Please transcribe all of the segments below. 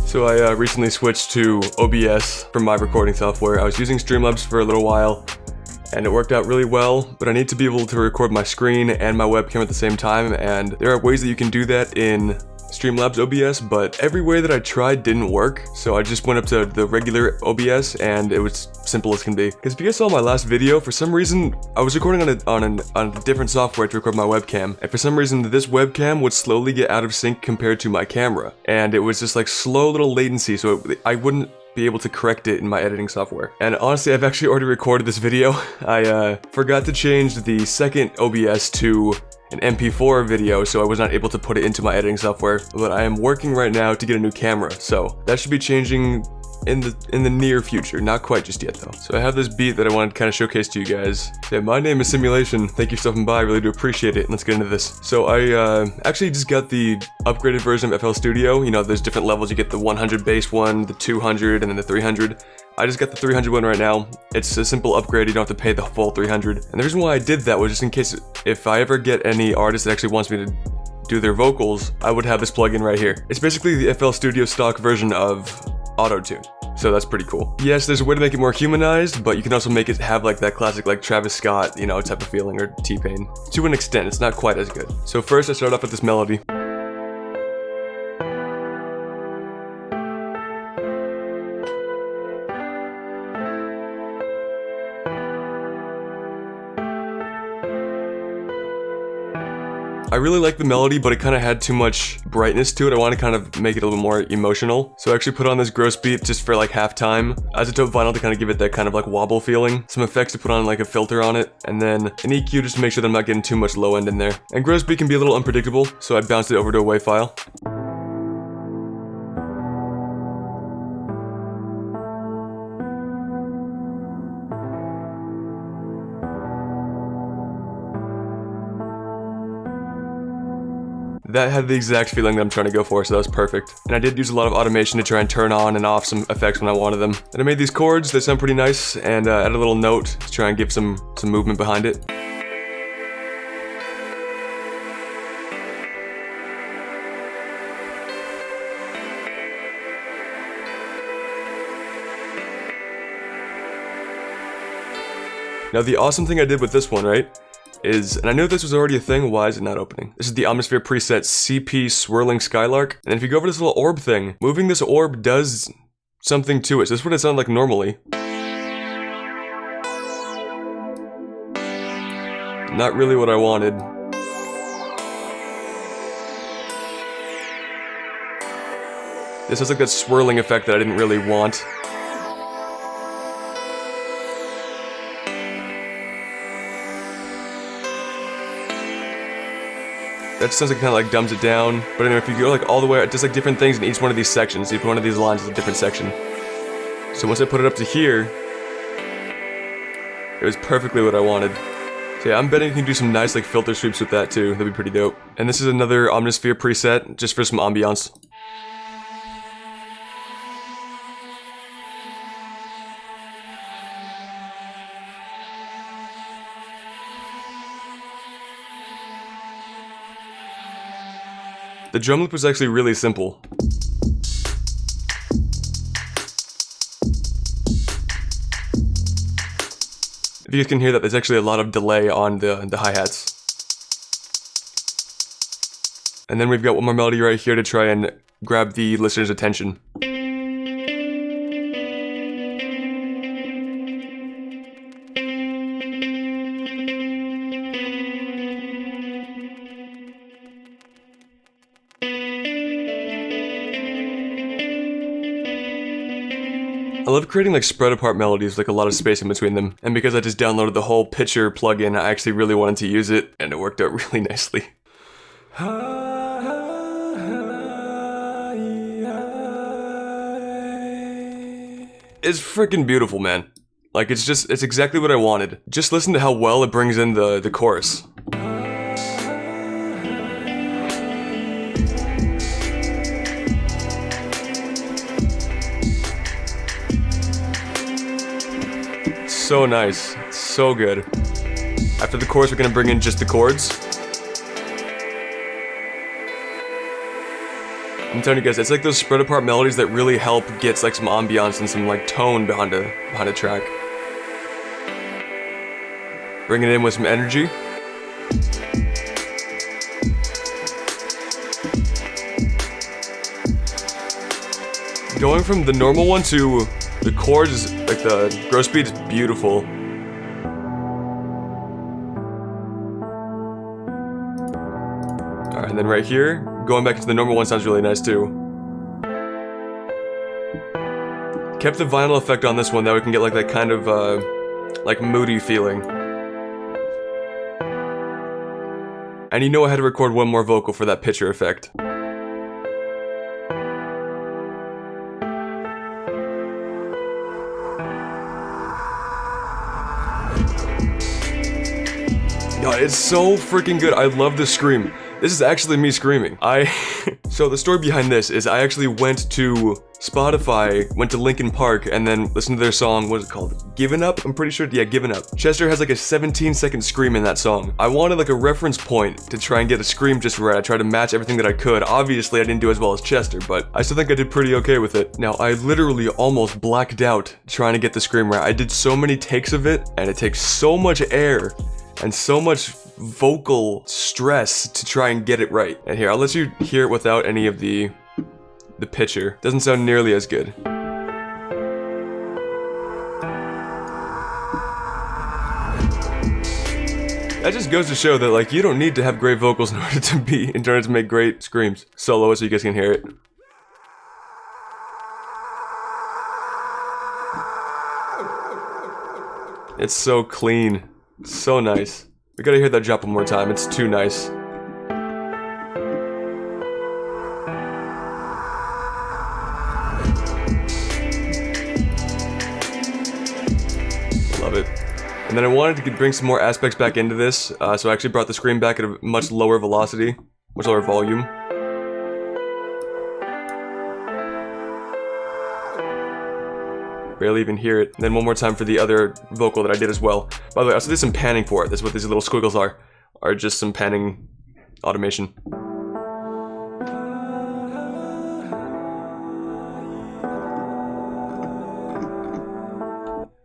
So I recently switched to OBS for my recording software. I was using Streamlabs for a little while, and it worked out really well, but I need to be able to record my screen and my webcam at the same time, and there are ways that you can do that in Streamlabs OBS, but every way that I tried didn't work, so I just went up to the regular OBS, and it was simple as can be. Because if you guys saw my last video, for some reason, I was recording on a different software to record my webcam, and for some reason, this webcam would slowly get out of sync compared to my camera, and it was just like slow little latency, so I wouldn't be able to correct it in my editing software. And honestly, I've actually already recorded this video. I forgot to change the second OBS to an MP4 video, so I was not able to put it into my editing software, but I am working right now to get a new camera, so that should be changing in the near future. Not quite just yet though. So I have this beat that I wanted to kind of showcase to you guys. Yeah, my name is Simulation. Thank you for stopping by. I really do appreciate it. Let's get into this. So I actually just got the upgraded version of FL Studio. You know, there's different levels. You get the 100 base one, the 200, and then the 300. I just got the 300 one right now. It's a simple upgrade, you don't have to pay the full 300. And the reason why I did that was just in case if I ever get any artist that actually wants me to do their vocals, I would have this plugin right here. It's basically the FL Studio stock version of Auto-Tune. So that's pretty cool. Yes, there's a way to make it more humanized, but you can also make it have like that classic like Travis Scott, you know, type of feeling, or T-Pain. To an extent, it's not quite as good. So first I start off with this melody. I really like the melody, but it kind of had too much brightness to it. I want to kind of make it a little more emotional. So I actually put on this gross beat just for like halftime as a taupe vinyl to kind of give it that kind of like wobble feeling. Some effects to put on like a filter on it, and then an EQ just to make sure that I'm not getting too much low end in there. And gross beat can be a little unpredictable, so I bounced it over to a WAV file. That had the exact feeling that I'm trying to go for, so that was perfect. And I did use a lot of automation to try and turn on and off some effects when I wanted them. And I made these chords, they sound pretty nice, and add a little note to try and give some movement behind it. Now the awesome thing I did with this one, right, is, and I know this was already a thing, why is it not opening? This is the Omnisphere preset CP Swirling Skylark, and if you go over this little orb thing, moving this orb does something to it. So this is what it sounds like normally. Not really what I wanted. This has like that swirling effect that I didn't really want. That sounds like kind of like dumbs it down, but anyway, if you go like all the way, it does like different things in each one of these sections. Each one of these lines is a different section. So once I put it up to here, it was perfectly what I wanted. So yeah, I'm betting you can do some nice like filter sweeps with that too. That'd be pretty dope. And this is another Omnisphere preset, just for some ambiance. The drum loop was actually really simple. If you guys can hear that, there's actually a lot of delay on the hi-hats. And then we've got one more melody right here to try and grab the listener's attention. I love creating like spread apart melodies, like a lot of space in between them. And because I just downloaded the whole Pitcher plugin, I actually really wanted to use it, and it worked out really nicely. It's freaking beautiful, man. Like it's exactly what I wanted. Just listen to how well it brings in the chorus. So nice, so good. After the chorus, we're gonna bring in just the chords. I'm telling you guys, it's like those spread apart melodies that really help get like some ambiance and some like tone behind a track. Bring it in with some energy. Going from the normal one to the chords is like the growth speed is beautiful. Alright, and then right here, going back into the normal one sounds really nice too. Kept the vinyl effect on this one that we can get like that kind of like moody feeling. And you know I had to record one more vocal for that pitcher effect. No, it's so freaking good. I love this scream. This is actually me screaming. So the story behind this is I actually went to Spotify, went to Linkin Park, and then listened to their song, what is it called? Given Up? I'm pretty sure, yeah, Given Up. Chester has like a 17-second scream in that song. I wanted like a reference point to try and get a scream just right. I tried to match everything that I could. Obviously, I didn't do as well as Chester, but I still think I did pretty okay with it. Now, I literally almost blacked out trying to get the scream right. I did so many takes of it, and it takes so much air and so much vocal stress to try and get it right. And here, I'll let you hear it without any of the pitcher. Doesn't sound nearly as good. That just goes to show that like you don't need to have great vocals in order to make great screams. Solo it so you guys can hear it. It's so clean. So nice. We gotta hear that drop one more time. It's too nice. Love it. And then I wanted to bring some more aspects back into this, so I actually brought the scream back at a much lower velocity, much lower volume. Barely even hear it. And then one more time for the other vocal that I did as well. By the way, I also did some panning for it. That's what these little squiggles are just some panning automation.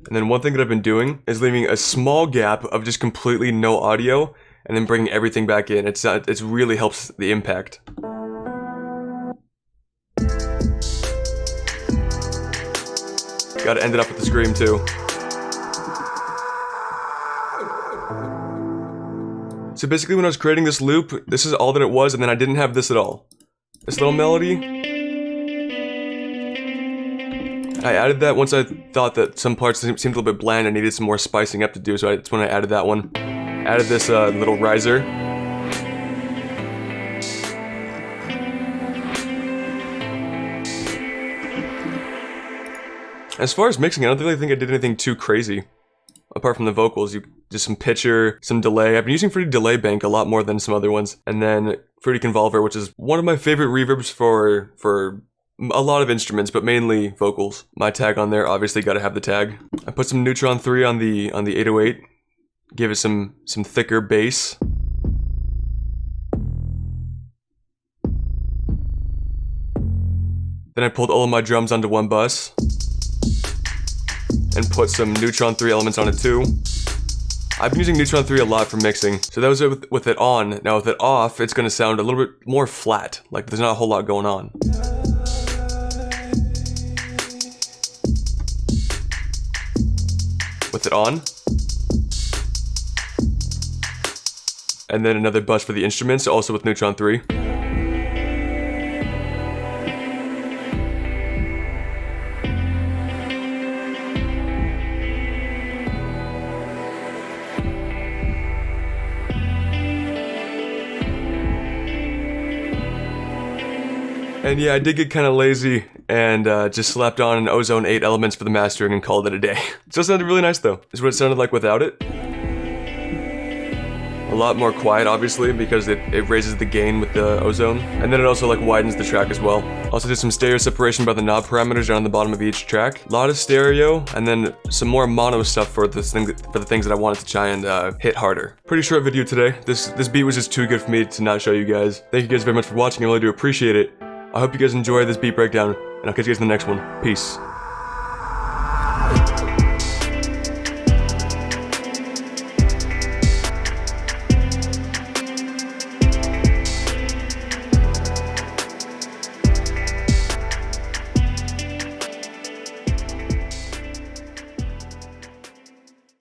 And then one thing that I've been doing is leaving a small gap of just completely no audio and then bringing everything back in. It really helps the impact. Gotta end it up with the scream too. So basically when I was creating this loop, this is all that it was, and then I didn't have this at all. This little melody. I added that once I thought that some parts seemed a little bit bland and needed some more spicing up to do, so that's when I added that one. Added this little riser. As far as mixing, I don't really think I did anything too crazy. Apart from the vocals, just some pitcher, some delay. I've been using Fruity Delay Bank a lot more than some other ones. And then Fruity Convolver, which is one of my favorite reverbs for a lot of instruments, but mainly vocals. My tag on there, obviously gotta have the tag. I put some Neutron 3 on the 808. Give it some thicker bass. Then I pulled all of my drums onto one bus. And put some Neutron 3 elements on it too. I've been using Neutron 3 a lot for mixing, so that was it with it on. Now with it off, it's gonna sound a little bit more flat, like there's not a whole lot going on. With it on. And then another bus for the instruments, also with Neutron 3. And yeah, I did get kind of lazy and just slapped on an Ozone 8 elements for the mastering and called it a day. Still sounded really nice though. This is what it sounded like without it. A lot more quiet, obviously, because it raises the gain with the Ozone. And then it also like widens the track as well. Also did some stereo separation by the knob parameters down the bottom of each track. A lot of stereo, and then some more mono stuff for the things that I wanted to try and hit harder. Pretty short video today. This beat was just too good for me to not show you guys. Thank you guys very much for watching. I really do appreciate it. I hope you guys enjoy this beat breakdown, and I'll catch you guys in the next one. Peace.